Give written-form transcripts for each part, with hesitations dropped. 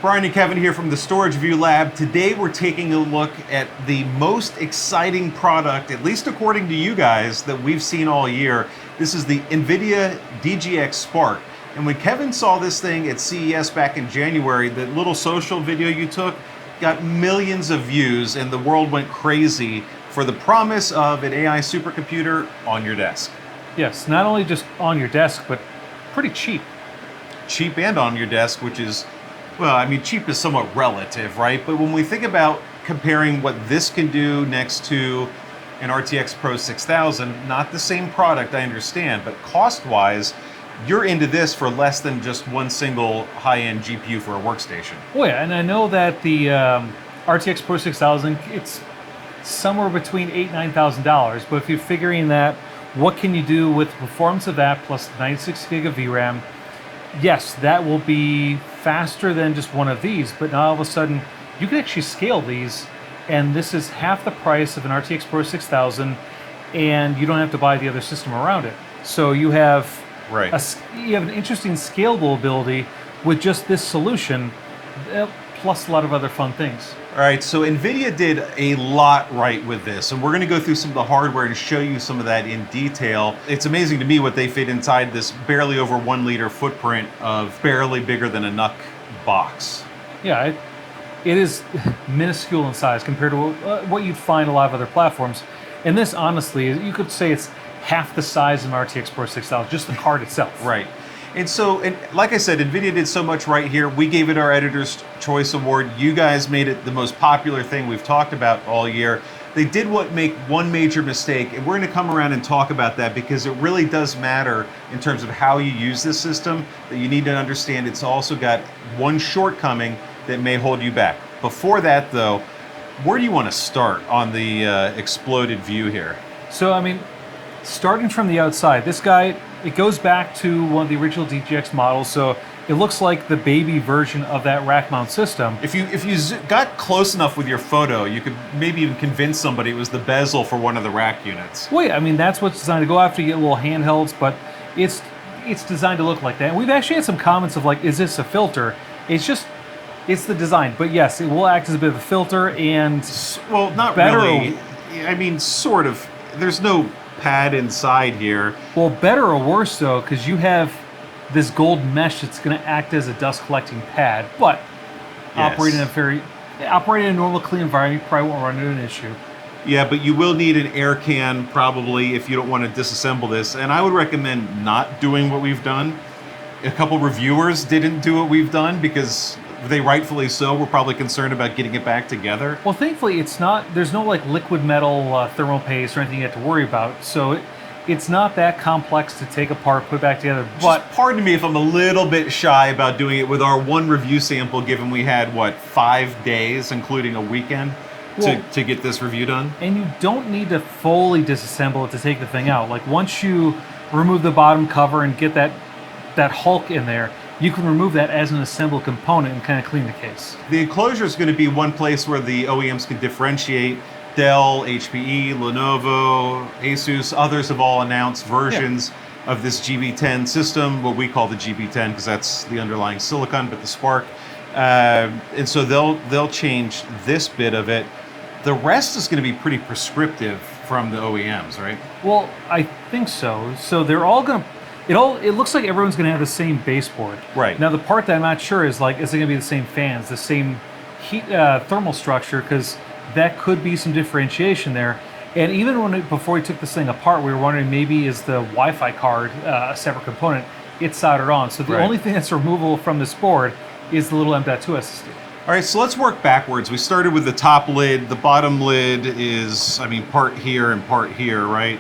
Brian and Kevin here from the StorageReview Lab. Today we're taking a look at the most exciting product, at least according to you guys, that we've seen all year. This is the NVIDIA DGX Spark. And when Kevin saw this thing at CES back in January, the little social video you took got millions of views and the world went crazy for the promise of an AI supercomputer on your desk. Yes, not only just on your desk, but pretty cheap. Cheap and on your desk, which is, well, I mean, cheap is somewhat relative, right? But when we think about comparing what this can do next to an RTX Pro 6000, not the same product, I understand, but cost-wise, you're into this for less than just one single high-end GPU for a workstation. Oh yeah, and I know that the RTX Pro 6000, it's somewhere between $8,000 and $9,000, but if you're figuring that, what can you do with the performance of that plus 96 gig of VRAM? Yes, that will be faster than just one of these, but now all of a sudden, you can actually scale these, and this is half the price of an RTX Pro 6000, and you don't have to buy the other system around it. So you have you have an interesting scalable ability with just this solution, plus a lot of other fun things. All right, so NVIDIA did a lot right with this, and we're gonna go through some of the hardware and show you some of that in detail. It's amazing to me what they fit inside this barely over 1 liter footprint of barely bigger than a NUC box. Yeah, it is minuscule in size compared to what you'd find a lot of other platforms. And this, honestly, you could say it's half the size of an RTX Pro 6000, just the card itself. Right. And so, like I said, NVIDIA did so much right here. We gave it our Editor's Choice Award. You guys made it the most popular thing we've talked about all year. They did make one major mistake, and we're going to come around and talk about that because it really does matter in terms of how you use this system, that you need to understand it's also got one shortcoming that may hold you back. Before that, though, where do you want to start on the exploded view here? So, I mean, starting from the outside, this guy, it goes back to one of the original DGX models, so it looks like the baby version of that rack mount system. If you got close enough with your photo, you could maybe even convince somebody it was the bezel for one of the rack units. Well, yeah, I mean, that's what's designed to go after. You get little handhelds, but it's designed to look like that. And we've actually had some comments of like, is this a filter? It's the design, but yes, it will act as a bit of a filter and... Well, not really. I mean, sort of. There's no pad inside here. Well, better or worse though, because you have this gold mesh that's going to act as a dust collecting pad, but yes, operating in a normal clean environment, you probably won't run into an issue. Yeah, but you will need an air can probably if you don't want to disassemble this, and I would recommend not doing what we've done. A couple reviewers didn't do what we've done because they rightfully so were probably concerned about getting it back together. Well, thankfully there's no like liquid metal thermal paste or anything you have to worry about, so it's not that complex to take apart, put back together. But just pardon me if I'm a little bit shy about doing it with our one review sample, given we had, what, 5 days, including a weekend, to get this review done? And you don't need to fully disassemble it to take the thing out. Like once you remove the bottom cover and get that hulk in there, you can remove that as an assembled component and kind of clean the case. The enclosure is going to be one place where the OEMs can differentiate. Dell, HPE, Lenovo, Asus, others have all announced versions of this GB10 system, what we call the GB10 because that's the underlying silicon, but the Spark. And so they'll change this bit of it. The rest is going to be pretty prescriptive from the OEMs, right? Well, I think so. So they're all going to... It looks like everyone's going to have the same baseboard. Right. Now, the part that I'm not sure is like, is it going to be the same fans, the same heat thermal structure? Because that could be some differentiation there. And even before we took this thing apart, we were wondering maybe is the Wi-Fi card a separate component? It's soldered on. So the only thing that's removable from this board is the little M.2 SSD. All right, so let's work backwards. We started with the top lid. The bottom lid is, I mean, part here and part here, right?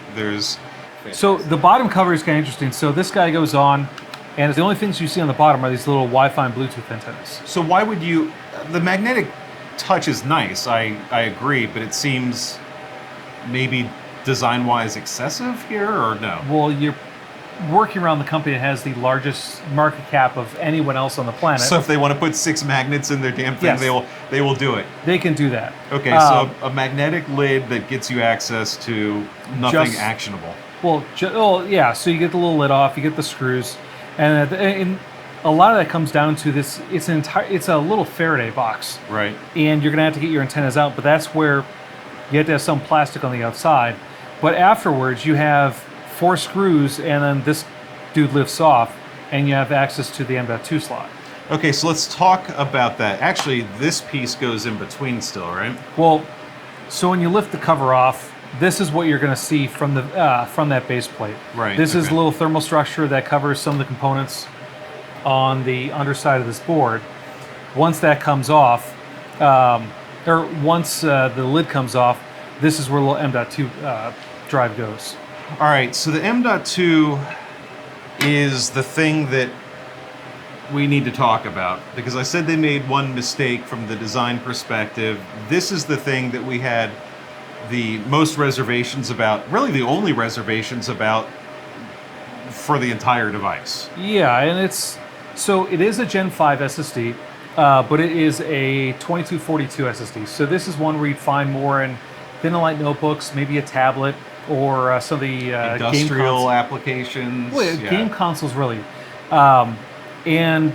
So the bottom cover is kind of interesting. So this guy goes on, and the only things you see on the bottom are these little Wi-Fi and Bluetooth antennas. So why would you... The magnetic touch is nice, I agree, but it seems maybe design-wise excessive here, or no? Well, you're working around the company that has the largest market cap of anyone else on the planet. So if they want to put 6 magnets in their damn thing, they will do it. They can do that. Okay, so a magnetic lid that gets you access to nothing actionable. Well, yeah, so you get the little lid off, you get the screws, and a lot of that comes down to this. It's a little Faraday box, Right. and you're gonna have to get your antennas out. But that's where you have to have some plastic on the outside. But afterwards, you have 4 screws, and then this dude lifts off, and you have access to the M.2 slot. Okay, so let's talk about that. Actually, this piece goes in between still, right? Well, so when you lift the cover off, this is what you're going to see from that base plate. Right, This is okay. a little thermal structure that covers some of the components on the underside of this board. Once that comes off, or once the lid comes off, this is where the little M.2 drive goes. All right, so the M.2 is the thing that we need to talk about, because I said they made one mistake from the design perspective. This is the thing that we had the most reservations about, really the only reservations about for the entire device. Yeah, and it is a Gen 5 SSD, but it is a 2242 SSD. So this is one where you'd find more in thin and light notebooks, maybe a tablet, or some of the Industrial applications. Well, yeah. game consoles, really. And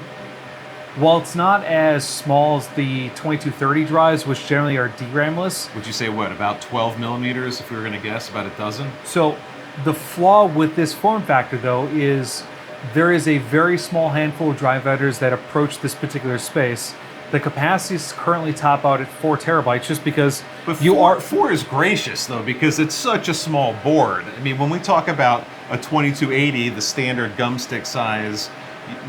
while it's not as small as the 2230 drives, which generally are DRAM-less, Would you say what, about 12 millimeters, if we were going to guess, about a dozen? so the flaw with this form factor, though, is there is a very small handful of drive vendors that approach this particular space. The capacities currently top out at 4 terabytes, just because But four is gracious, though, because it's such a small board. I mean, when we talk about a 2280, the standard gumstick size,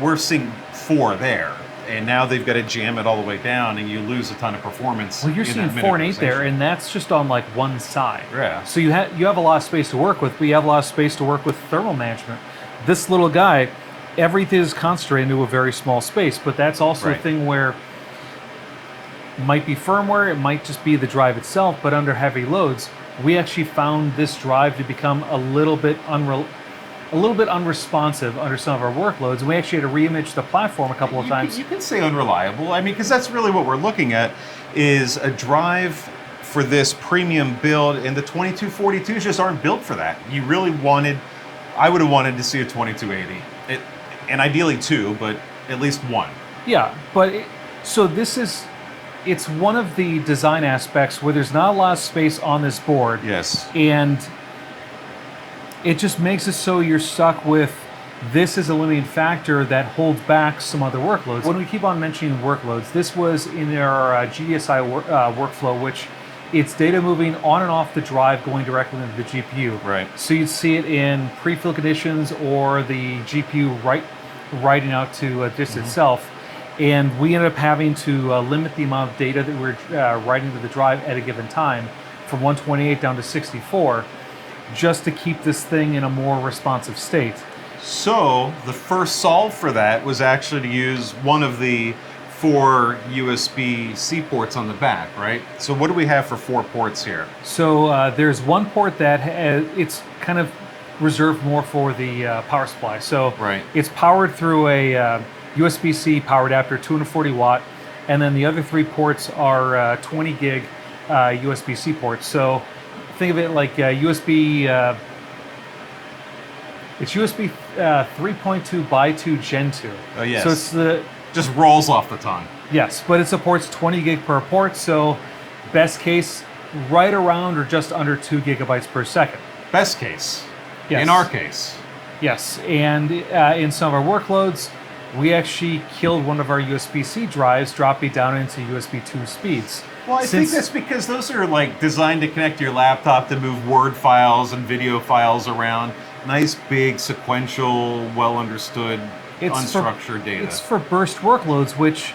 we're seeing 4 there. And now they've got to jam it all the way down, and you lose a ton of performance. Well, you're in seeing that 4 and 8 there, miniaturization. and that's just on like one side. Yeah. So you have a lot of space to work with, but you have a lot of space to work with thermal management. This little guy, everything is concentrated into a very small space, but that's also a Right. thing where it might be firmware, it might just be the drive itself, but under heavy loads, we actually found this drive to become a little bit unresponsive under some of our workloads, and we actually had to reimage the platform a couple of times. You can say unreliable. I mean, because that's really what we're looking at, is a drive for this premium build, and the 2242s just aren't built for that. You really I would have wanted to see a 2280. And ideally 2, but at least 1. Yeah, but it's one of the design aspects where there's not a lot of space on this board. Yes. And it just makes it so you're stuck with this is a limiting factor that holds back some other workloads. When we keep on mentioning workloads, this was in our GDSI workflow, which it's data moving on and off the drive going directly into the GPU. Right. So you'd see it in pre-fill conditions or the GPU writing out to disk itself. And we ended up having to limit the amount of data that we're writing to the drive at a given time from 128 down to 64, just to keep this thing in a more responsive state. So the first solve for that was actually to use one of the 4 USB-C ports on the back, right? So what do we have for 4 ports here? So there's one port that it's kind of reserved more for the power supply. So Right. it's powered through a USB-C power adapter, 240 watt, and then the other 3 ports are 20 gig USB-C ports. So think of it like USB. It's USB 3.2 by 2 Gen 2. Oh, yes. So it's Just rolls off the tongue. yes, but it supports 20 gig per port. So best case, right around or just under 2 gigabytes per second. Best case. Yes. In our case. Yes, and in some of our workloads, we actually killed one of our USB-C drives, dropping down into USB 2 speeds. Well, I think that's because those are like designed to connect to your laptop to move Word files and video files around. Nice, big, sequential, well understood, unstructured data. It's for burst workloads, which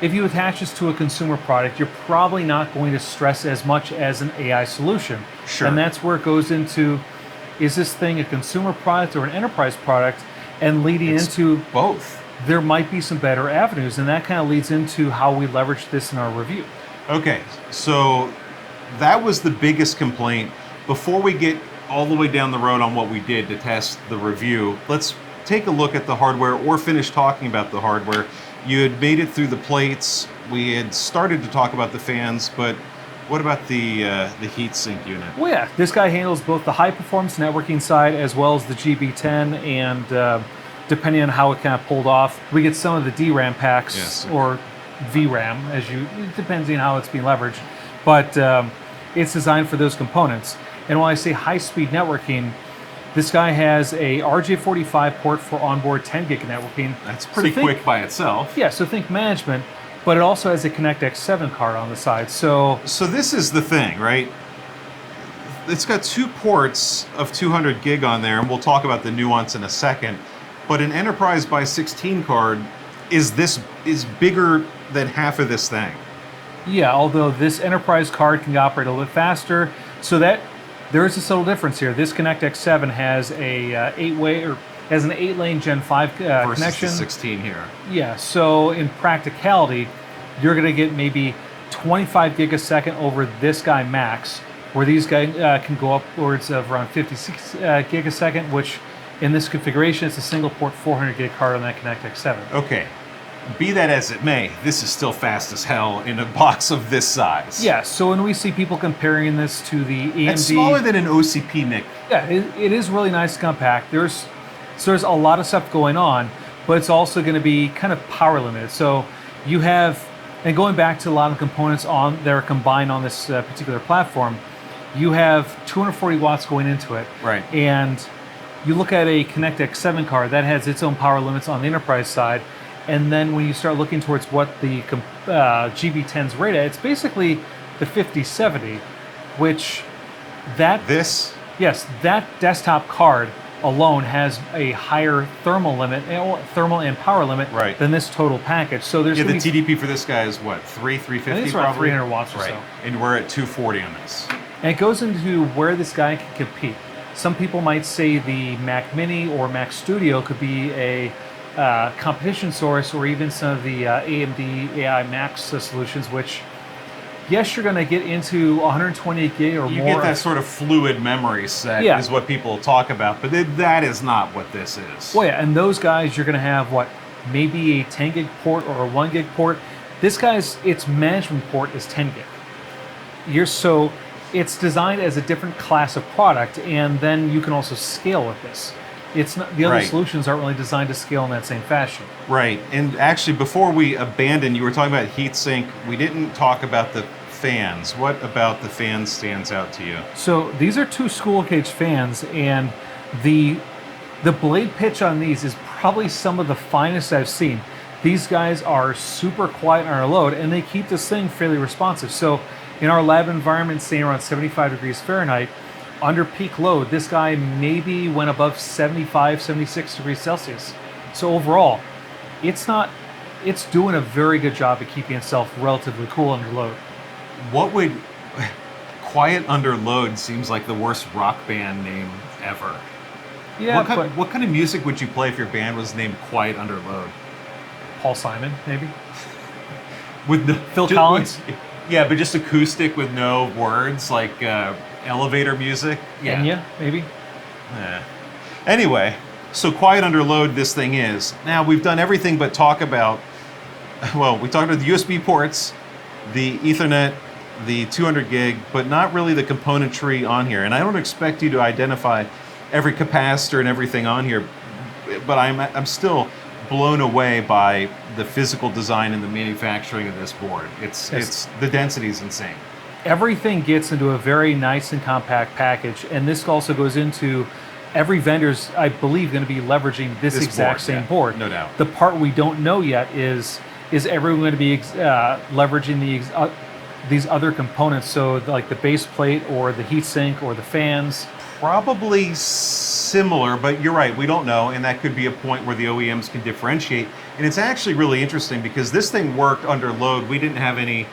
if you attach this to a consumer product, you're probably not going to stress as much as an AI solution. Sure. And that's where it goes into, is this thing a consumer product or an enterprise product? And leading into both. There might be some better avenues, and that kind of leads into how we leverage this in our review. Okay, so that was the biggest complaint. Before we get all the way down the road on what we did to test the review, let's take a look at the hardware or finish talking about the hardware. You had made it through the plates. We had started to talk about the fans, but what about the heatsink unit? Well, yeah, this guy handles both the high performance networking side as well as the GB10 and depending on how it kind of pulled off. We get some of the DRAM packs Yes. or VRAM, it depends on how it's being leveraged, but it's designed for those components. And when I say high-speed networking, this guy has a RJ45 port for onboard 10 gig networking. That's pretty quick by itself. Yeah, so think management, but it also has a ConnectX-7 card on the side. So this is the thing, right? It's got 2 ports of 200 gig on there, and we'll talk about the nuance in a second. But an Enterprise by 16 card is bigger than half of this thing. yeah, although this Enterprise card can operate a little bit faster, so that there is a subtle difference here. This ConnectX-7 has a 8-way or has an 8-lane Gen 5 Versus connection. the 16 here. Yeah, so in practicality, you're going to get maybe 25 gig a second over this guy max, where these guys can go upwards of around 56 gig a second, which in this configuration, it's a single port 400 gig card on that ConnectX-7. Okay, be that as it may, this is still fast as hell in a box of this size. Yeah, so when we see people comparing this to the AMD... It's smaller than an OCP NIC. Yeah, it is really nice and compact. There's a lot of stuff going on, but it's also going to be kind of power limited. So you have, and going back to a lot of components that are combined on this particular platform, you have 240 watts going into it. Right. And you look at a ConnectX-7 card, that has its own power limits on the enterprise side. And then when you start looking towards what the GB10's rate at, it's basically the 5070, which yes, that desktop card alone has a higher thermal and power limit than this total package. So there's the TDP for this guy is what, 350 I think it's probably? around 300 watts or so. And we're at 240 on this. And it goes into where this guy can compete. Some people might say the Mac Mini or Mac Studio could be a competition source, or even some of the AMD AI Max solutions, which, yes, you're going to get into 128 gig or more. You get that sort of fluid memory set is what people talk about, but that is not what this is. Well, yeah, and those guys, you're going to have, maybe a 10 gig port or a 1 gig port. This guy's, its management port is 10 gig. So it's designed as a different class of product, and then you can also scale with this. It's not, the other solutions aren't really designed to scale in that same fashion. Right, and actually before we abandon, you were talking about heatsink. We didn't talk about the fans. What about the fans stands out to you? So these are 2 school gauge fans, and the blade pitch on these is probably some of the finest I've seen. These guys are super quiet under load, and they keep this thing fairly responsive. So in our lab environment, staying around 75 degrees Fahrenheit, under peak load, this guy maybe went above 75, 76 degrees Celsius. So overall, it's doing a very good job of keeping itself relatively cool under load. Quiet Under Load seems like the worst rock band name ever. Yeah, what kind of music would you play if your band was named Quiet Under Load? Paul Simon, maybe? With Phil Collins? Yeah, but just acoustic with no words, like elevator music. Yeah. Enya, maybe? Anyway, so quiet under load this thing is. Now, we've done everything but talk about, well, we talked about the USB ports, the Ethernet, the 200 gig, but not really the componentry on here. And I don't expect you to identify every capacitor and everything on here, but I'm still blown away by the physical design and the manufacturing of this board. It's the density is insane. Everything gets into a very nice and compact package, and this also goes into every vendor's, I believe, going to be leveraging this exact same board. No doubt. The part we don't know yet is everyone going to be leveraging these other components, so like the base plate or the heatsink or the fans? Probably similar, but you're right, we don't know, and that could be a point where the OEMs can differentiate. And it's actually really interesting because this thing worked under load. We didn't have any,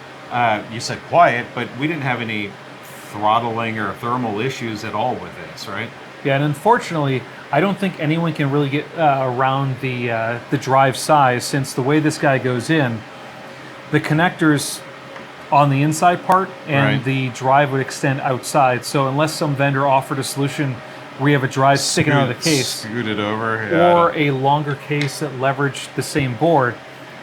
you said quiet, but we didn't have any throttling or thermal issues at all with this, right? Yeah, and unfortunately, I don't think anyone can really get around the drive size, since the way this guy goes in, the connectors on the inside part and the drive would extend outside. So unless some vendor offered a solution where you have a drive sticking out of the case, scoot it over, or a longer case that leveraged the same board,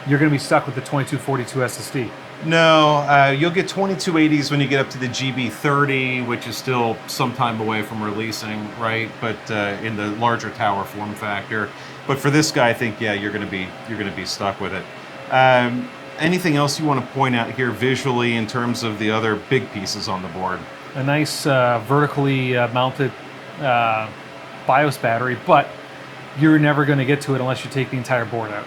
you're going to be stuck with the 2242 SSD. No, you'll get 2280s when you get up to the GB30, which is still some time away from releasing, right? But in the larger tower form factor. But for this guy, I think, yeah, you're going to be stuck with it. Anything else you want to point out here visually in terms of the other big pieces on the board? A nice vertically mounted BIOS battery, but you're never going to get to it unless you take the entire board out.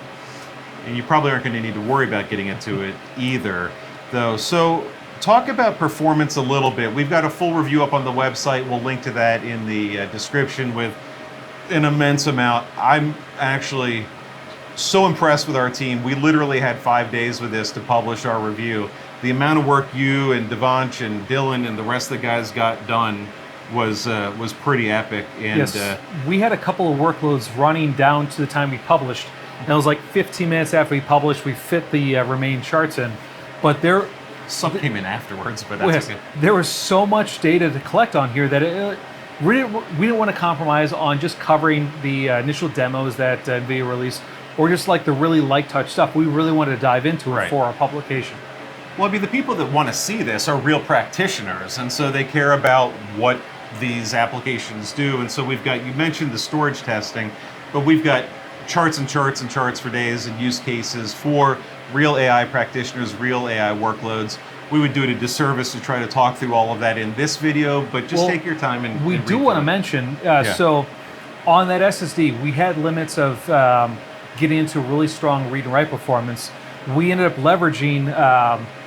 And you probably aren't going to need to worry about getting into it either, though. So talk about performance a little bit. We've got a full review up on the website. We'll link to that in the description with an immense amount. I'm actually so impressed with our team. We literally had 5 days with this to publish our review. The amount of work you and Devanch and Dylan and the rest of the guys got done was pretty epic. And yes, we had a couple of workloads running down to the time we published. And it was like 15 minutes after we published, we fit the remaining charts in. But some came in afterwards, but that's okay. There was so much data to collect on here that we didn't want to compromise on just covering the initial demos that NVIDIA released, or just like the really light touch stuff. We really wanted to dive into it for our publication. Well, I mean, the people that want to see this are real practitioners, and so they care about what these applications do. And so we've got, you mentioned the storage testing, but we've got charts and charts and charts for days and use cases for real AI practitioners, real AI workloads. We would do it a disservice to try to talk through all of that in this video, but just take your time and we do want to mention, so on that SSD, we had limits of getting into really strong read and write performance. We ended up leveraging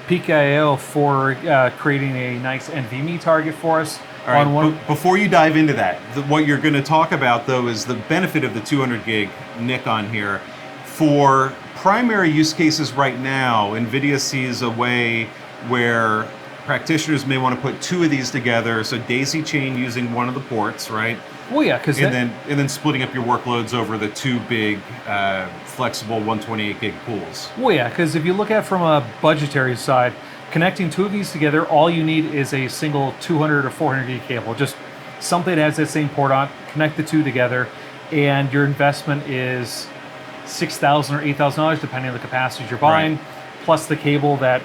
PKIO for creating a nice NVMe target for us. All right, before you dive into that, what you're going to talk about, though, is the benefit of the 200 gig NIC on here. For primary use cases right now, NVIDIA sees a way where practitioners may want to put two of these together, so daisy chain using one of the ports, right? Well, yeah, because and then splitting up your workloads over the two big flexible 128 gig pools. Well, yeah, because if you look at it from a budgetary side, connecting two of these together, all you need is a single 200 or 400 gig cable, just something that has that same port on. Connect the two together, and your investment is $6,000 or $8,000 depending on the capacity you're buying, plus the cable that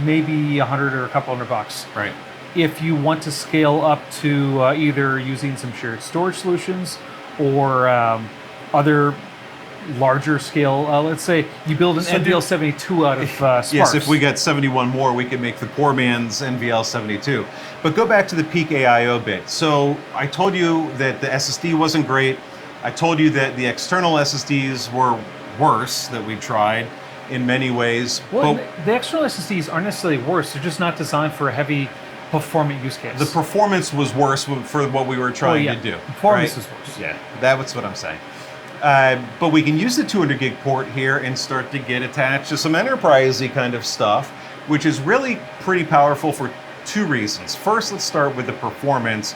may be $100 or a couple $100. Right. If you want to scale up to either using some shared storage solutions or other larger scale, let's say you build an NVL72 out of Sparks. Yes, if we got 71 more, we could make the poor man's NVL72. But go back to the peak AIO bit. So I told you that the SSD wasn't great. I told you that the external SSDs were worse that we tried in many ways. Well, the external SSDs aren't necessarily worse. They're just not designed for a heavy performant use case. The performance was worse for what we were trying to do. Performance was worse. Yeah, that's what I'm saying. But we can use the 200 gig port here and start to get attached to some enterprisey kind of stuff, which is really pretty powerful for two reasons. First, let's start with the performance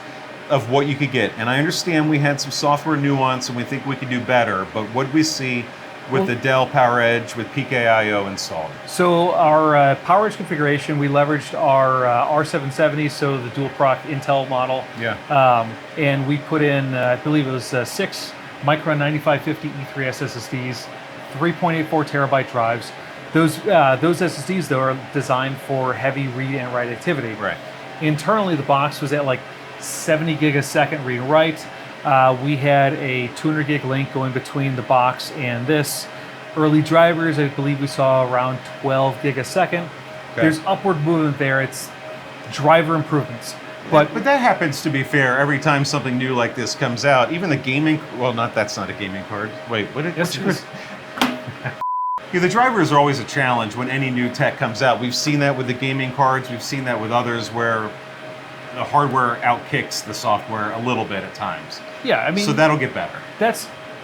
of what you could get. And I understand we had some software nuance and we think we could do better, but what we see with the Dell PowerEdge with PKIO installed. So our PowerEdge configuration, we leveraged our R770, so the dual proc Intel model. Yeah. And we put in, I believe it was 6 Micron 9550 E3 SSDs, 3.84 terabyte drives. Those SSDs, though, are designed for heavy read and write activity. Right. Internally, the box was at like 70 gig a second read and write. We had a 200 gig link going between the box and this. Early drivers, I believe we saw around 12 gig a second. Okay. There's upward movement there. It's driver improvements. But that happens, to be fair, every time something new like this comes out. Even the gaming, well, that's not a gaming card. Wait, what is Yeah, the drivers are always a challenge when any new tech comes out. We've seen that with the gaming cards. We've seen that with others where the hardware outkicks the software a little bit at times. Yeah, I mean, so that'll get better.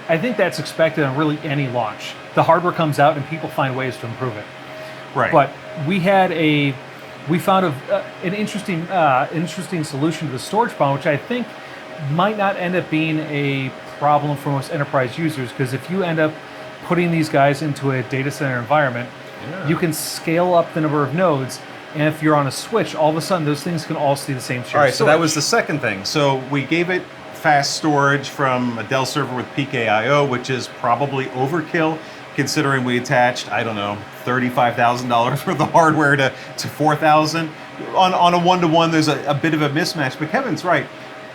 I think that's expected on really any launch. The hardware comes out and people find ways to improve it. Right. But we found an interesting solution to the storage problem, which I think might not end up being a problem for most enterprise users, because if you end up putting these guys into a data center environment, you can scale up the number of nodes. And if you're on a switch, all of a sudden those things can all see the same shared All right, storage. so that was the second thing. So we gave it fast storage from a Dell server with PKIO, which is probably overkill, considering we attached, I don't know, $35,000 worth of hardware to $4,000. On a one-to-one, there's a bit of a mismatch. But Kevin's right.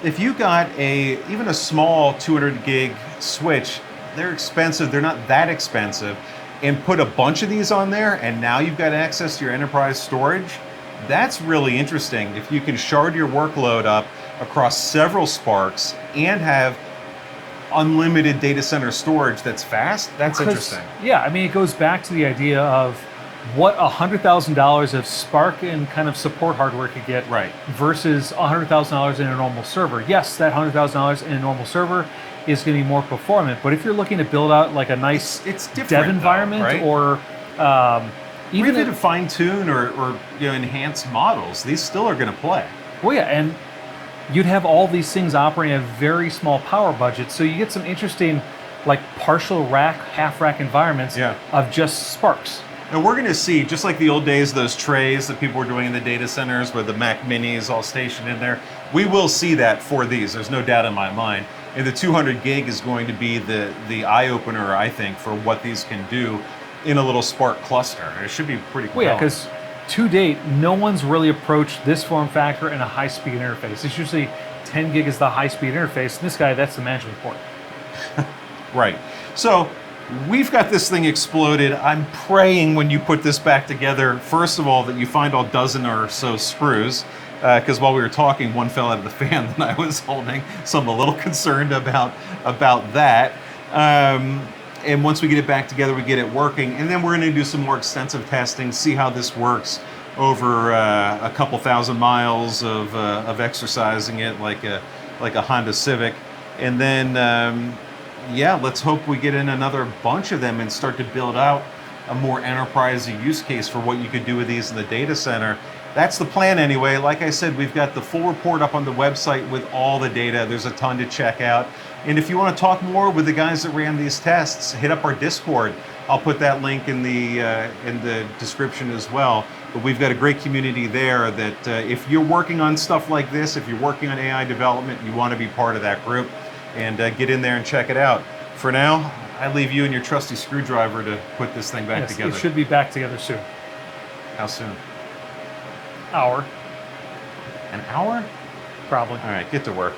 If you got even a small 200 gig switch, they're expensive. They're not that expensive. And put a bunch of these on there, and now you've got access to your enterprise storage. That's really interesting. If you can shard your workload up across several Sparks and have unlimited data center storage that's fast, that's interesting. Yeah, I mean, it goes back to the idea of what $100,000 of Spark and kind of support hardware could get Right. versus $100,000 in a normal server. Yes, that $100,000 in a normal server is going to be more performant, but if you're looking to build out like a nice It's different, dev though, environment, right? or Even to fine tune or enhance models, these still are going to play. well, yeah, and you'd have all these things operating at a very small power budget, so you get some interesting, like partial rack, half rack environments Yeah. of just Sparks. And we're going to see, just like the old days, those trays that people were doing in the data centers where the Mac Minis all stationed in there. We will see that for these. There's no doubt in my mind. And the 200 gig is going to be the eye-opener, I think, for what these can do in a little Spark cluster. It should be pretty cool. Well, yeah, because to date, no one's really approached this form factor in a high-speed interface. It's usually 10 gig is the high-speed interface, and this guy, that's the management port. Right. So we've got this thing exploded. I'm praying when you put this back together, first of all, that you find all dozen or so screws. Because while we were talking, one fell out of the fan that I was holding, so I'm a little concerned about that. And once we get it back together, we get it working, and then we're going to do some more extensive testing, see how this works over a couple thousand miles of exercising it, like a Honda Civic, and then yeah, let's hope we get in another bunch of them and start to build out a more enterprisey use case for what you could do with these in the data center. That's the plan anyway. Like I said, we've got the full report up on the website with all the data. There's a ton to check out. And if you want to talk more with the guys that ran these tests, hit up our Discord. I'll put that link in the description as well. But we've got a great community there that if you're working on stuff like this, if you're working on AI development, you want to be part of that group, and get in there and check it out. For now, I leave you and your trusty screwdriver to put this thing back together. It should be back together soon. How soon? Hour, An hour? probably. All right, get to work.